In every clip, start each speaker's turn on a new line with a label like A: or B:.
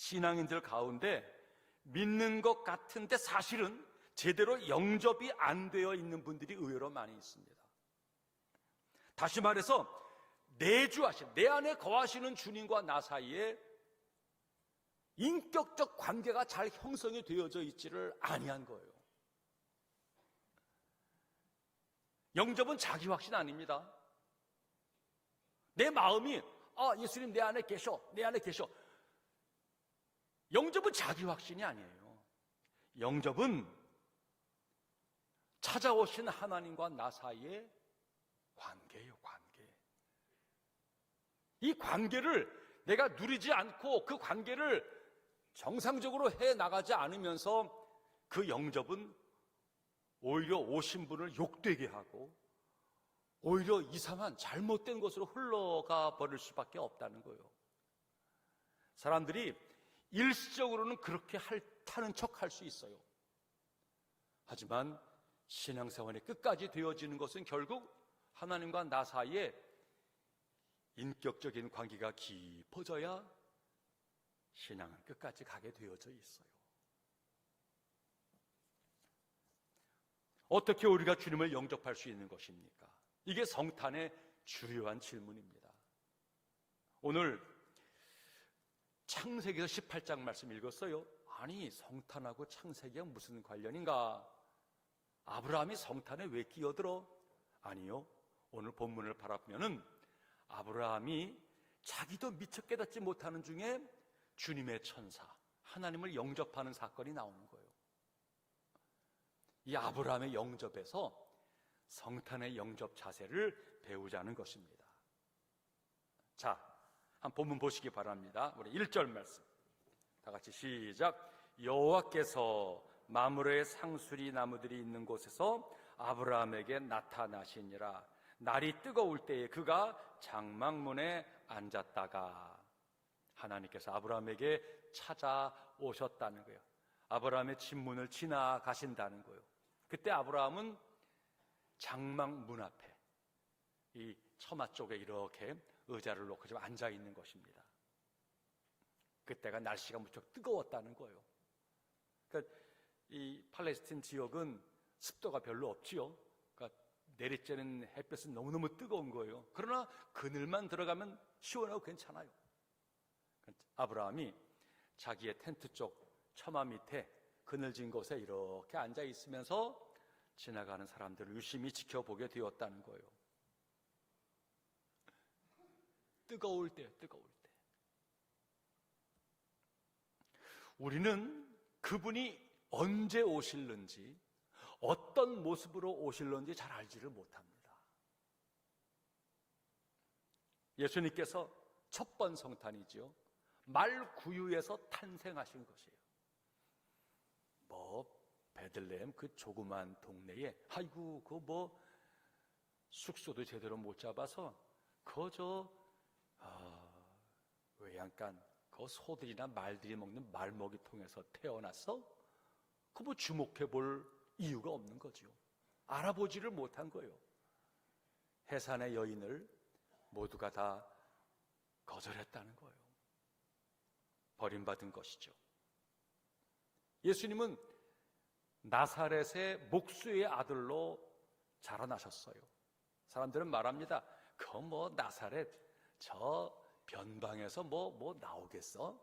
A: 신앙인들 가운데 믿는 것 같은데 사실은 제대로 영접이 안 되어 있는 분들이 의외로 많이 있습니다. 다시 말해서 내주하신, 내 안에 거하시는 주님과 나 사이에 인격적 관계가 잘 형성이 되어져 있지를 아니한 거예요. 영접은 자기 확신 아닙니다. 내 마음이 예수님 내 안에 계셔, 내 안에 계셔. 영접은 자기 확신이 아니에요. 영접은 찾아오신 하나님과 나 사이의 관계예요, 관계. 이 관계를 내가 누리지 않고 그 관계를 정상적으로 해 나가지 않으면서 그 영접은 오히려 오신 분을 욕되게 하고 오히려 이상한 잘못된 것으로 흘러가 버릴 수밖에 없다는 거예요. 사람들이 일시적으로는 그렇게 타는 척 할 수 있어요. 하지만 신앙생활이 끝까지 되어지는 것은 결국 하나님과 나 사이에 인격적인 관계가 깊어져야 신앙은 끝까지 가게 되어져 있어요. 어떻게 우리가 주님을 영접할 수 있는 것입니까? 이게 성탄의 주요한 질문입니다. 오늘 창세기에서 18장 말씀 읽었어요. 아니, 성탄하고 창세기가 무슨 관련인가? 아브라함이 성탄에 왜 끼어들어? 아니요. 오늘 본문을 바라보면은 아브라함이 자기도 미처 깨닫지 못하는 중에 주님의 천사, 하나님을 영접하는 사건이 나오는 거예요. 이 아브라함의 영접에서 성탄의 영접 자세를 배우자는 것입니다. 자, 한 본문 보시기 바랍니다. 우리 1절 말씀 다 같이 시작. 여호와께서 마므르의 상수리 나무들이 있는 곳에서 아브라함에게 나타나시니라. 날이 뜨거울 때에 그가 장막문에 앉았다가 하나님께서 아브라함에게 찾아오셨다는 거예요. 아브라함의 집문을 지나가신다는 거예요. 그때 아브라함은 장막문 앞에 이 처마 쪽에 이렇게 의자를 놓고 좀 앉아 있는 것입니다. 그때가 날씨가 무척 뜨거웠다는 거예요. 그러니까 이 팔레스틴 지역은 습도가 별로 없지요. 그러니까 내리쬐는 햇볕은 너무너무 뜨거운 거예요. 그러나 그늘만 들어가면 시원하고 괜찮아요. 아브라함이 자기의 텐트 쪽 처마 밑에 그늘진 곳에 이렇게 앉아 있으면서 지나가는 사람들을 유심히 지켜보게 되었다는 거예요. 뜨거울 때. 우리는 그분이 언제 오실는지, 어떤 모습으로 오실는지 잘 알지를 못합니다. 예수님께서 첫 번 성탄이죠. 말구유에서 탄생하신 것이에요. 베들레헴 그 조그만 동네에 그거 숙소도 제대로 못 잡아서 외양간 그 소들이나 말들이 먹는 말먹이통에서 태어나서 주목해 볼 이유가 없는 거죠. 알아보지를 못한 거예요. 해산의 여인을 모두가 다 거절했다는 거예요. 버림받은 것이죠. 예수님은 나사렛의 목수의 아들로 자라나셨어요. 사람들은 말합니다. 나사렛 저 변방에서 나오겠어?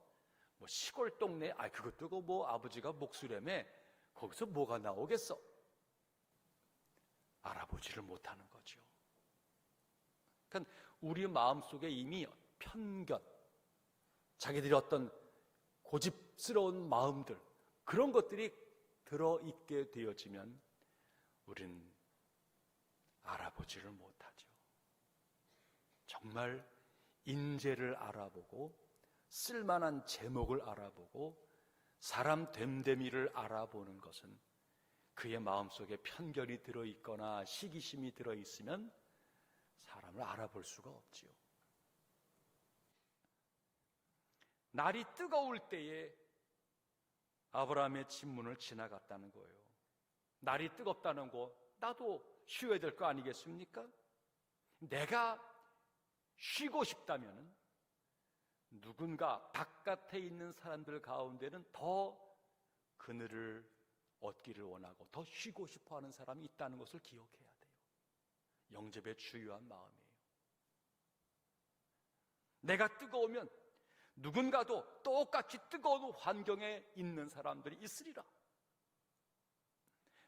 A: 시골 동네, 그것도 아버지가 목수라며 거기서 뭐가 나오겠어? 알아보지를 못하는 거죠. 그러니까 우리 마음속에 이미 편견, 자기들이 어떤 고집스러운 마음들, 그런 것들이 들어있게 되어지면 우린 알아보지를 못하죠. 정말 인재를 알아보고 쓸만한 제목을 알아보고 사람 됨됨이를 알아보는 것은 그의 마음속에 편견이 들어있거나 시기심이 들어있으면 사람을 알아볼 수가 없지요. 날이 뜨거울 때에 아브라함의 집문을 지나갔다는 거예요. 날이 뜨겁다는 거 나도 쉬어야 될 거 아니겠습니까? 내가 쉬고 싶다면 누군가 바깥에 있는 사람들 가운데는 더 그늘을 얻기를 원하고 더 쉬고 싶어하는 사람이 있다는 것을 기억해야 돼요. 영접의 주요한 마음이에요. 내가 뜨거우면 누군가도 똑같이 뜨거운 환경에 있는 사람들이 있으리라.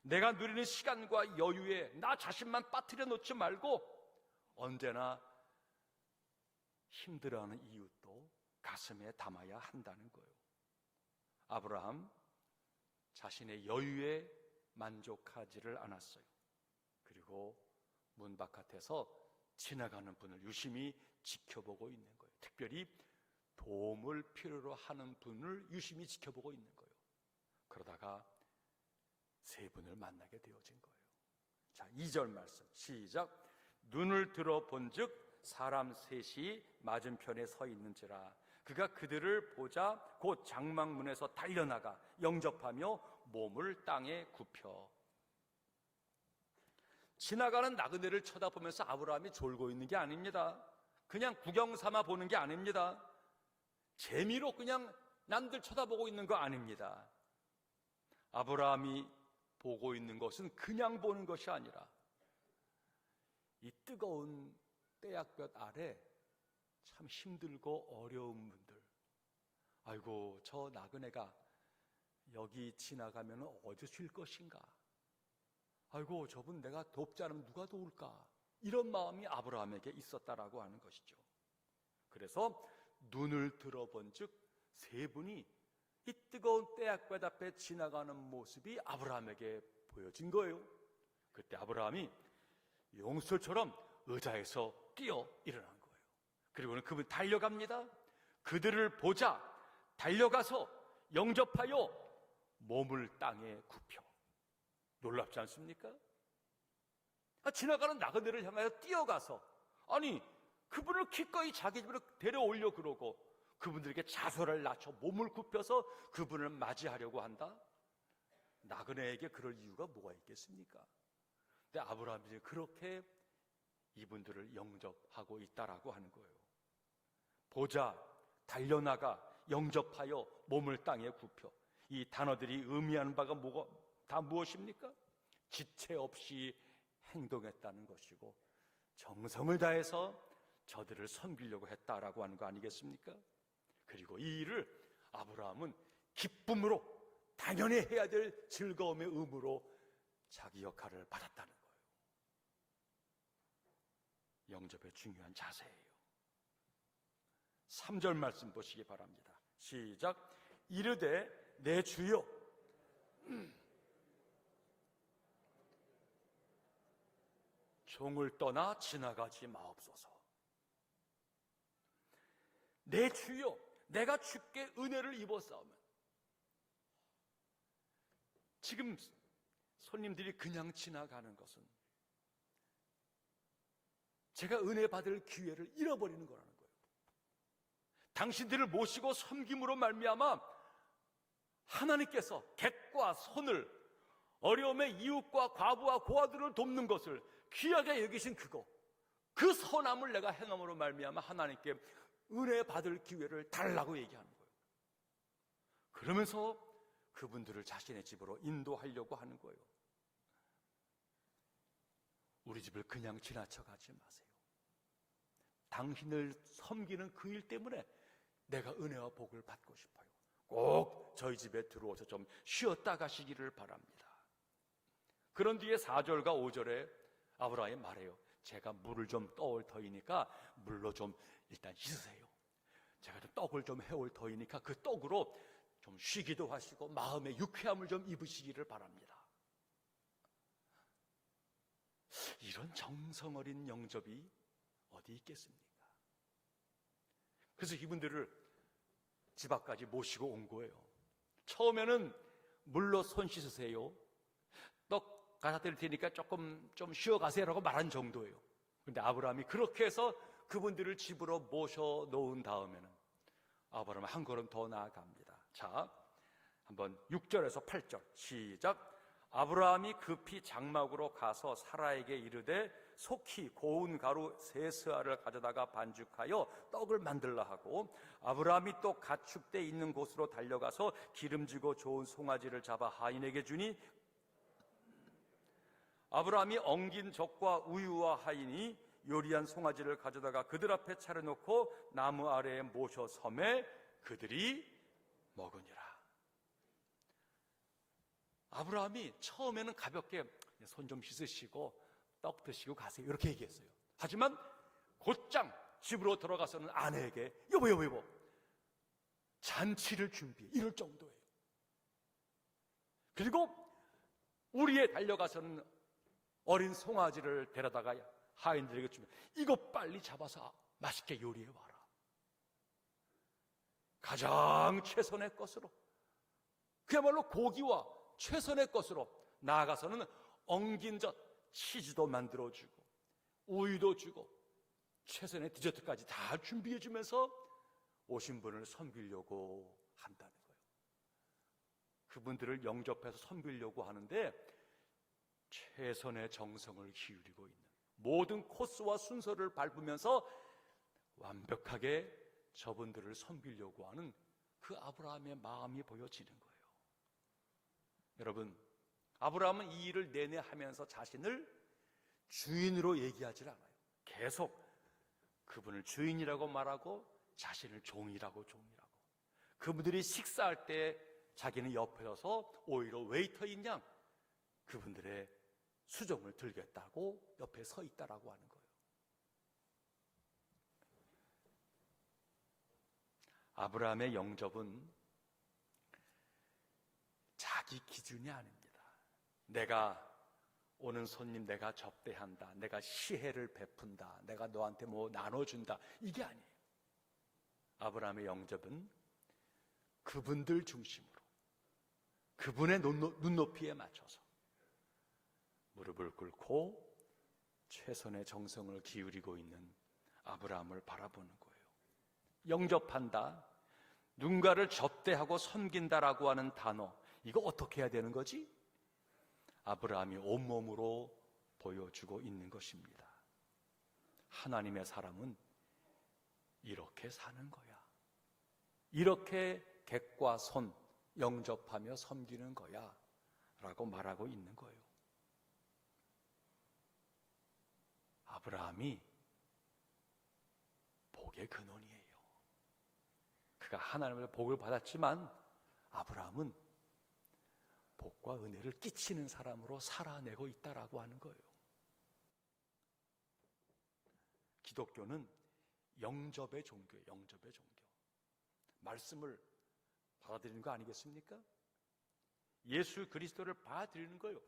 A: 내가 누리는 시간과 여유에 나 자신만 빠뜨려 놓지 말고 언제나 힘들어하는 이웃도 가슴에 담아야 한다는 거예요. 아브라함 자신의 여유에 만족하지를 않았어요. 그리고 문 바깥에서 지나가는 분을 유심히 지켜보고 있는 거예요. 특별히 도움을 필요로 하는 분을 유심히 지켜보고 있는 거예요. 그러다가 세 분을 만나게 되어진 거예요. 자, 2절 말씀 시작. 눈을 들어 본즉 사람 셋이 맞은편에 서 있는지라. 그가 그들을 보자 곧 장막문에서 달려나가 영접하며 몸을 땅에 굽혀. 지나가는 나그네를 쳐다보면서 아브라함이 졸고 있는 게 아닙니다. 그냥 구경 삼아 보는 게 아닙니다. 재미로 그냥 남들 쳐다보고 있는 거 아닙니다. 아브라함이 보고 있는 것은 그냥 보는 것이 아니라 이 뜨거운 떼약볕 아래 참 힘들고 어려운 분들, 아이고 저 나그네가 여기 지나가면 어디 쉴 것인가, 아이고 저분 내가 돕지 않으면 누가 도울까, 이런 마음이 아브라함에게 있었다라고 하는 것이죠. 그래서 눈을 들어본 즉 세 분이 이 뜨거운 떼약볕 앞에 지나가는 모습이 아브라함에게 보여진 거예요. 그때 아브라함이 용술처럼 의자에서 뛰어 일어난 거예요. 그리고는 그분 달려갑니다. 그들을 보자 달려가서 영접하여 몸을 땅에 굽혀. 놀랍지 않습니까? 지나가는 나그네를 향하여 뛰어가서, 아니 그분을 기꺼이 자기 집으로 데려오려 그러고 그분들에게 자소를 낮춰 몸을 굽혀서 그분을 맞이하려고 한다? 나그네에게 그럴 이유가 뭐가 있겠습니까? 근데 아브라함이 그렇게 이분들을 영접하고 있다라고 하는 거예요. 보자, 달려나가, 영접하여 몸을 땅에 굽혀. 이 단어들이 의미하는 바가 다 무엇입니까? 지체 없이 행동했다는 것이고 정성을 다해서 저들을 섬기려고 했다라고 하는 거 아니겠습니까? 그리고 이 일을 아브라함은 기쁨으로, 당연히 해야 될 즐거움의 의무로 자기 역할을 받았다는 거예요. 영접의 중요한 자세예요. 3절 말씀 보시기 바랍니다. 시작. 이르되 내 주여 종을 떠나 지나가지 마옵소서. 내 주여, 내가 주께 은혜를 입었사오면, 지금 손님들이 그냥 지나가는 것은 제가 은혜 받을 기회를 잃어버리는 거라는 거예요. 당신들을 모시고 섬김으로 말미암아 하나님께서 객과 손을, 어려움의 이웃과 과부와 고아들을 돕는 것을 귀하게 여기신 그거, 그 선함을 내가 행함으로 말미암아 하나님께 은혜 받을 기회를 달라고 얘기하는 거예요. 그러면서 그분들을 자신의 집으로 인도하려고 하는 거예요. 우리 집을 그냥 지나쳐 가지 마세요. 당신을 섬기는 그 일 때문에 내가 은혜와 복을 받고 싶어요. 꼭 저희 집에 들어오셔서 좀 쉬었다 가시기를 바랍니다. 그런 뒤에 4절과 5절에 아브라함이 말해요. 제가 물을 좀 떠올 터이니까 물로 좀 일단 씻으세요. 제가 좀 떡을 좀 해올 터이니까 그 떡으로 좀 쉬기도 하시고 마음의 유쾌함을 좀 입으시기를 바랍니다. 이런 정성 어린 영접이 어디 있겠습니까? 그래서 이분들을 집 앞까지 모시고 온 거예요. 처음에는 물로 손 씻으세요. 떡 갖다 드릴 테니까 조금 좀 쉬어가세요라고 말한 정도예요. 그런데 아브라함이 그렇게 해서 그분들을 집으로 모셔놓은 다음에는 아브라함은 한 걸음 더 나아갑니다. 자, 한번 6절에서 8절 시작. 아브라함이 급히 장막으로 가서 사라에게 이르되 속히 고운 가루 세 스아를 가져다가 반죽하여 떡을 만들라 하고, 아브라함이 또 가축대 있는 곳으로 달려가서 기름지고 좋은 송아지를 잡아 하인에게 주니, 아브라함이 엉긴 젖과 우유와 하인이 요리한 송아지를 가져다가 그들 앞에 차려놓고 나무 아래에 모셔 섬에 그들이 먹으니라. 아브라함이 처음에는 가볍게 손 좀 씻으시고 떡 드시고 가세요 이렇게 얘기했어요. 하지만 곧장 집으로 들어가서는 아내에게 여보 잔치를 준비해 이럴 정도예요. 그리고 우리에 달려가서는 어린 송아지를 데려다가 하인들에게 주면 이거 빨리 잡아서 맛있게 요리해 와라. 가장 최선의 것으로, 그야말로 고기와 최선의 것으로, 나아가서는 엉긴 젖, 치즈도 만들어주고 우유도 주고 최선의 디저트까지 다 준비해 주면서 오신 분을 섬기려고 한다는 거예요. 그분들을 영접해서 섬기려고 하는데 최선의 정성을 기울이고 있는, 모든 코스와 순서를 밟으면서 완벽하게 저분들을 섬기려고 하는 그 아브라함의 마음이 보여지는 거예요. 여러분, 아브라함은 이 일을 내내 하면서 자신을 주인으로 얘기하지 않아요. 계속 그분을 주인이라고 말하고 자신을 종이라고. 그분들이 식사할 때 자기는 옆에 서서 오히려 웨이터인 양 그분들의 수종을 들겠다고 옆에 서 있다라고 하는 거예요. 아브라함의 영접은 자기 기준이 아닙니다. 내가 오는 손님 내가 접대한다, 내가 시혜를 베푼다, 내가 너한테 뭐 나눠준다, 이게 아니에요. 아브라함의 영접은 그분들 중심으로, 그분의 눈높이에 맞춰서 무릎을 꿇고 최선의 정성을 기울이고 있는 아브라함을 바라보는 거예요. 영접한다, 누군가를 접대하고 섬긴다라고 하는 단어, 이거 어떻게 해야 되는 거지? 아브라함이 온몸으로 보여주고 있는 것입니다. 하나님의 사람은 이렇게 사는 거야. 이렇게 객과 손 영접하며 섬기는 거야 라고 말하고 있는 거예요. 아브라함이 복의 근원이에요. 그가 하나님의 복을 받았지만 아브라함은 복과 은혜를 끼치는 사람으로 살아내고 있다라고 하는 거예요. 기독교는 영접의 종교예요. 영접의 종교. 말씀을 받아들이는 거 아니겠습니까? 예수 그리스도를 받아들이는 거예요.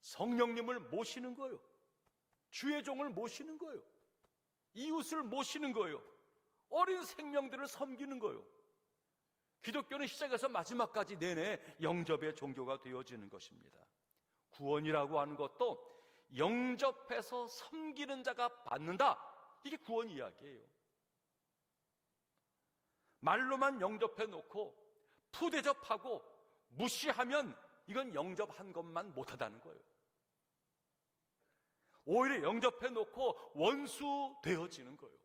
A: 성령님을 모시는 거예요. 주의 종을 모시는 거예요. 이웃을 모시는 거예요. 어린 생명들을 섬기는 거예요. 기독교는 시작해서 마지막까지 내내 영접의 종교가 되어지는 것입니다. 구원이라고 하는 것도 영접해서 섬기는 자가 받는다, 이게 구원 이야기예요. 말로만 영접해 놓고 푸대접하고 무시하면 이건 영접한 것만 못하다는 거예요. 오히려 영접해 놓고 원수 되어지는 거예요.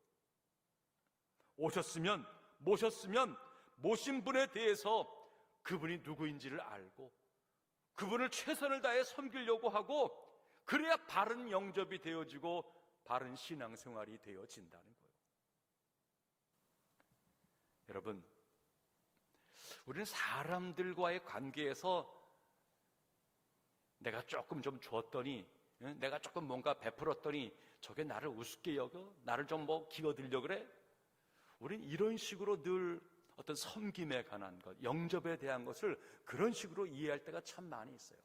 A: 오셨으면, 모셨으면 모신 분에 대해서 그분이 누구인지를 알고 그분을 최선을 다해 섬기려고 하고, 그래야 바른 영접이 되어지고 바른 신앙생활이 되어진다는 거예요. 여러분, 우리는 사람들과의 관계에서 내가 조금 좀 주었더니, 내가 조금 뭔가 베풀었더니 저게 나를 우습게 여겨? 나를 좀 뭐 기어들려 그래? 우린 이런 식으로 늘 어떤 섬김에 관한 것, 영접에 대한 것을 그런 식으로 이해할 때가 참 많이 있어요.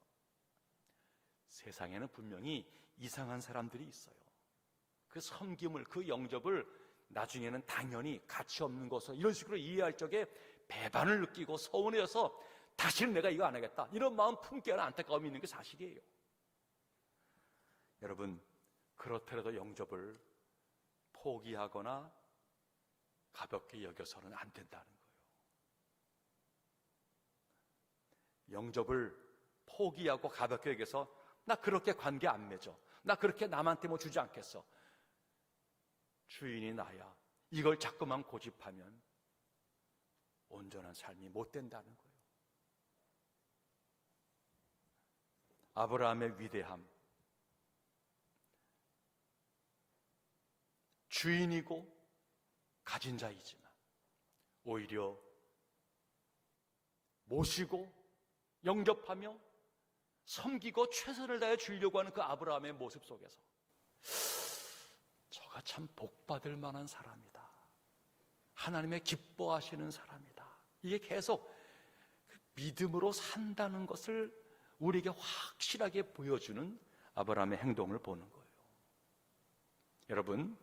A: 세상에는 분명히 이상한 사람들이 있어요. 그 섬김을, 그 영접을 나중에는 당연히 가치 없는 것을 이런 식으로 이해할 적에 배반을 느끼고 서운해서 다시는 내가 이거 안 하겠다, 이런 마음 품게 하는 안타까움이 있는 게 사실이에요. 여러분, 그렇더라도 영접을 포기하거나 가볍게 여겨서는 안 된다는 거예요. 영접을 포기하고 가볍게 여겨서 나 그렇게 관계 안 맺어. 나 그렇게 남한테 뭐 주지 않겠어. 주인이 나야. 이걸 자꾸만 고집하면 온전한 삶이 못 된다는 거예요. 아브라함의 위대함, 주인이고 가진 자이지만 오히려 모시고 영접하며 섬기고 최선을 다해 주려고 하는 그 아브라함의 모습 속에서 저가 참 복받을 만한 사람이다. 하나님의 기뻐하시는 사람이다. 이게 계속 믿음으로 산다는 것을 우리에게 확실하게 보여주는 아브라함의 행동을 보는 거예요. 여러분,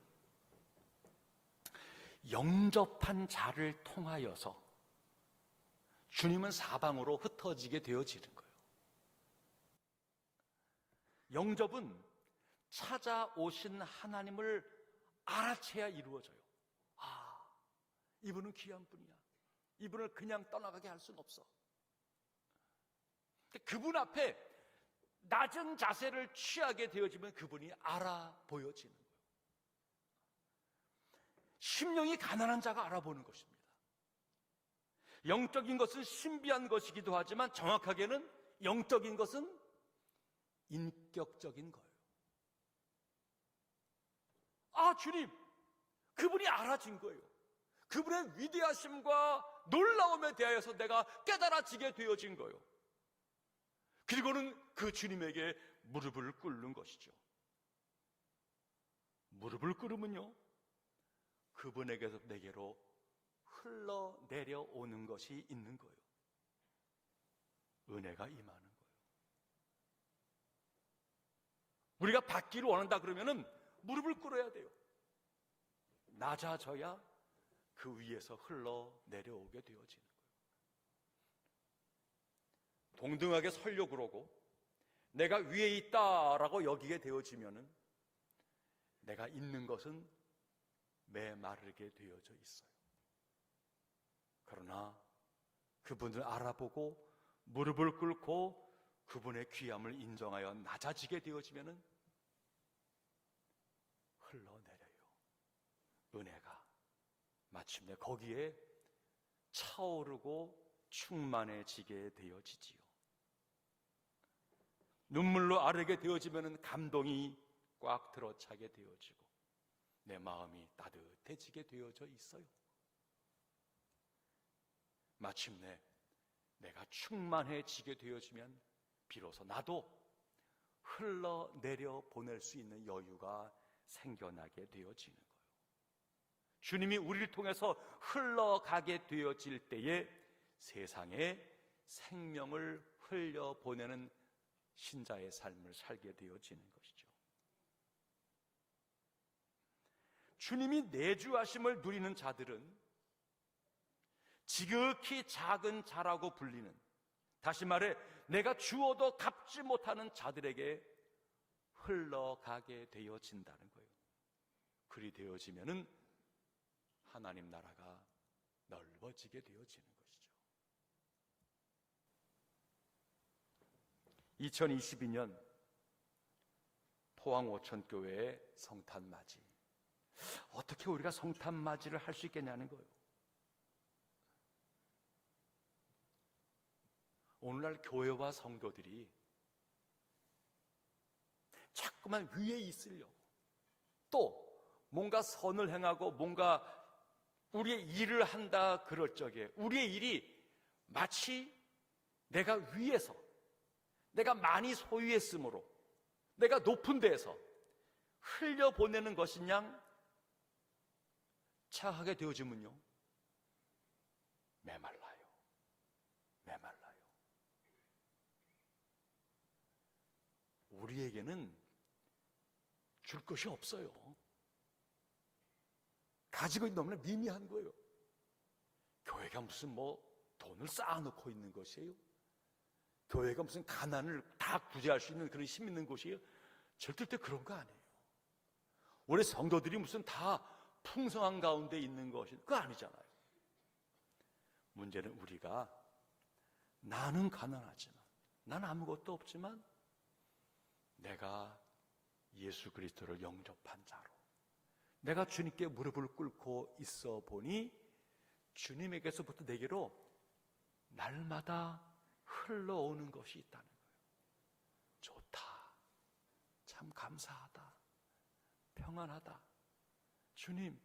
A: 영접한 자를 통하여서 주님은 사방으로 흩어지게 되어지는 거예요. 영접은 찾아오신 하나님을 알아채야 이루어져요. 아, 이분은 귀한 분이야. 이분을 그냥 떠나가게 할 수는 없어. 그분 앞에 낮은 자세를 취하게 되어지면 그분이 알아 보여지는 거예요. 심령이 가난한 자가 알아보는 것입니다. 영적인 것은 신비한 것이기도 하지만 정확하게는 영적인 것은 인격적인 거예요. 아, 주님, 그분이 알아진 거예요. 그분의 위대하심과 놀라움에 대하여서 내가 깨달아지게 되어진 거예요. 그리고는 그 주님에게 무릎을 꿇는 것이죠. 무릎을 꿇으면요, 그분에게서 내게로 흘러내려오는 것이 있는 거예요. 은혜가 임하는 거예요. 우리가 받기를 원한다 그러면은 무릎을 꿇어야 돼요. 낮아져야 그 위에서 흘러내려오게 되어지는 거예요. 동등하게 서려고 그러고 내가 위에 있다라고 여기게 되어지면은 내가 있는 것은 메마르게 되어져 있어요. 그러나 그분을 알아보고 무릎을 꿇고 그분의 귀함을 인정하여 낮아지게 되어지면은 흘러내려요. 은혜가 마침내 거기에 차오르고 충만해지게 되어지지요. 눈물로 아르게 되어지면은 감동이 꽉 들어차게 되어지고 내 마음이 따뜻해지게 되어져 있어요. 마침내 내가 충만해지게 되어지면 비로소 나도 흘러내려 보낼 수 있는 여유가 생겨나게 되어지는 거예요. 주님이 우리를 통해서 흘러가게 되어질 때에 세상에 생명을 흘려보내는 신자의 삶을 살게 되어지는 것이죠. 주님이 내주하심을 누리는 자들은 지극히 작은 자라고 불리는, 다시 말해 내가 주어도 갚지 못하는 자들에게 흘러가게 되어진다는 거예요. 그리 되어지면은 하나님 나라가 넓어지게 되어지는 것이죠. 2022년 포항 오천교회의 성탄맞이, 어떻게 우리가 성탄맞이를 할 수 있겠냐는 거예요. 오늘날 교회와 성도들이 자꾸만 위에 있으려고, 또 뭔가 선을 행하고 뭔가 우리의 일을 한다 그럴 적에 우리의 일이 마치 내가 위에서, 내가 많이 소유했으므로 내가 높은 데에서 흘려보내는 것이냐 착하게 되어지면요, 메말라요. 우리에게는 줄 것이 없어요. 가지고 있는 너무나 미미한 거예요. 교회가 무슨 돈을 쌓아놓고 있는 것이에요? 교회가 무슨 가난을 다 구제할 수 있는 그런 힘 있는 곳이에요? 절대 그런 거 아니에요. 우리 성도들이 무슨 다 풍성한 가운데 있는 것이, 그거 아니잖아요. 문제는 우리가 나는 가난하지만, 난 아무것도 없지만 내가 예수 그리스도를 영접한 자로 내가 주님께 무릎을 꿇고 있어 보니 주님에게서부터 내게로 날마다 흘러오는 것이 있다는 거예요. 좋다. 참 감사하다. 평안하다. 주님,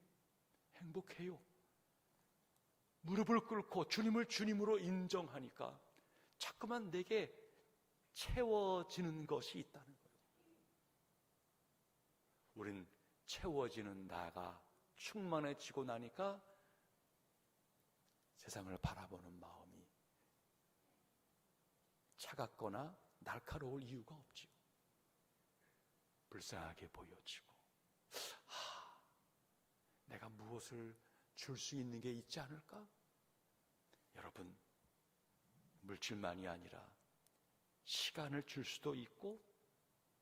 A: 행복해요. 무릎을 꿇고 주님을 주님으로 인정하니까 자꾸만 내게 채워지는 것이 있다는 거예요. 우린 채워지는 나가 충만해지고 나니까 세상을 바라보는 마음이 차갑거나 날카로울 이유가 없지요. 불쌍하게 보여지고 내가 무엇을 줄 수 있는 게 있지 않을까? 여러분, 물질만이 아니라 시간을 줄 수도 있고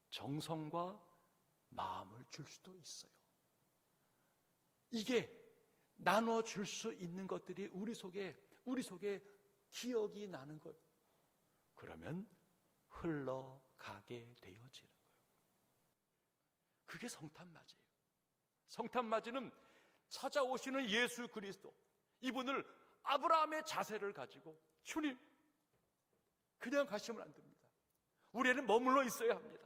A: 정성과 마음을 줄 수도 있어요. 이게 나눠줄 수 있는 것들이 우리 속에 기억이 나는 거예요. 그러면 흘러가게 되어지는 거예요. 그게 성탄맞이에요. 성탄맞이는 찾아오시는 예수 그리스도, 이분을 아브라함의 자세를 가지고 주님, 그냥 가시면 안 됩니다. 우리는 머물러 있어야 합니다.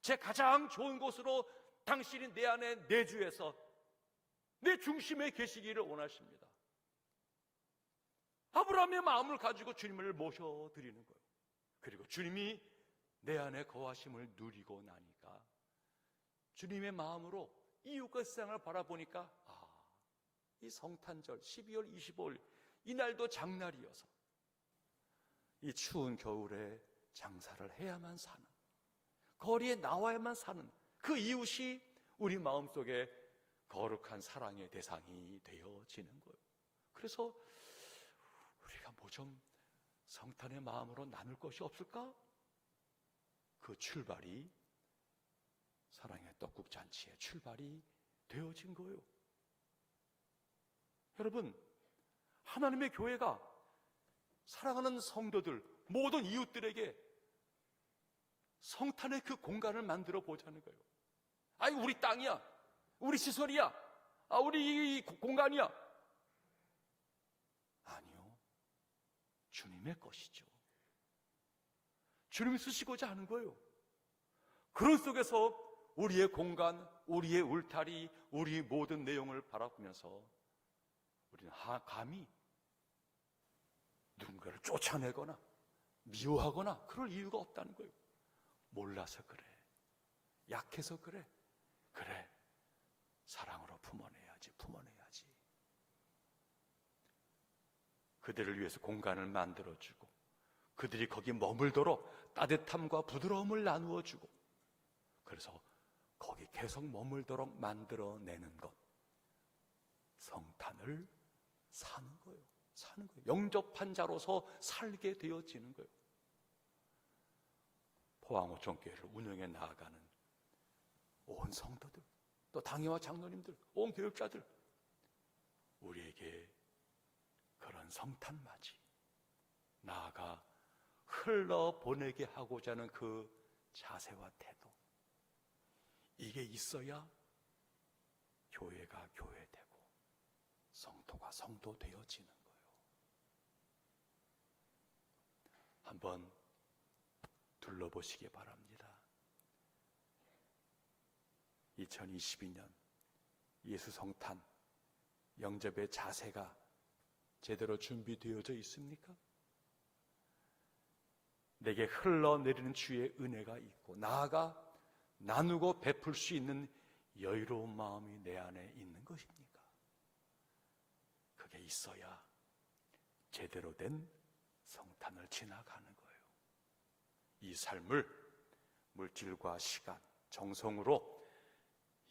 A: 제 가장 좋은 곳으로 당신이 내 안에 내주해서 내 중심에 계시기를 원하십니다. 아브라함의 마음을 가지고 주님을 모셔드리는 거예요. 그리고 주님이 내 안에 거하심을 누리고 나니까 주님의 마음으로 이웃과 세상을 바라보니까 이 성탄절 12월 25일 이날도 장날이어서 이 추운 겨울에 장사를 해야만 사는, 거리에 나와야만 사는 그 이웃이 우리 마음속에 거룩한 사랑의 대상이 되어지는 거예요. 그래서 우리가 뭐 좀 성탄의 마음으로 나눌 것이 없을까? 그 출발이 사랑의 떡국잔치의 출발이 되어진 거예요. 여러분, 하나님의 교회가 사랑하는 성도들, 모든 이웃들에게 성탄의 그 공간을 만들어 보자는 거예요. 아니, 우리 땅이야, 우리 시설이야, 우리 공간이야. 아니요, 주님의 것이죠. 주님이 쓰시고자 하는 거예요. 그런 속에서 우리의 공간, 우리의 울타리, 우리의 모든 내용을 바라보면서 우리는 감히 누군가를 쫓아내거나 미워하거나 그럴 이유가 없다는 거예요. 몰라서 그래, 약해서 그래, 사랑으로 품어내야지. 그들을 위해서 공간을 만들어주고 그들이 거기 머물도록 따뜻함과 부드러움을 나누어주고, 그래서 거기 계속 머물도록 만들어내는 것, 성탄을 사는 거예요. 영접한 자로서 살게 되어지는 거예요. 포항호천교회를 운영해 나아가는 온 성도들, 또 당회와 장로님들, 온 교육자들, 우리에게 그런 성탄맞이, 나아가 흘러보내게 하고자 하는 그 자세와 태도, 이게 있어야 교회가 교회되고 성도가 성도 되어지는 거예요. 한번 둘러보시기 바랍니다. 2022년 예수 성탄 영접의 자세가 제대로 준비되어져 있습니까? 내게 흘러내리는 주의 은혜가 있고, 나아가 나누고 베풀 수 있는 여유로운 마음이 내 안에 있는 것입니까? 그게 있어야 제대로 된 성탄을 지나가는 거예요. 이 삶을 물질과 시간, 정성으로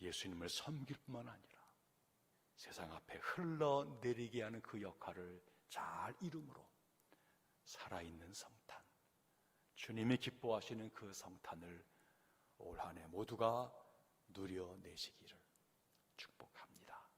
A: 예수님을 섬길 뿐만 아니라 세상 앞에 흘러내리게 하는 그 역할을 잘 이룸으로 살아있는 성탄, 주님이 기뻐하시는 그 성탄을 올 한 해 모두가 누려내시기를 축복합니다.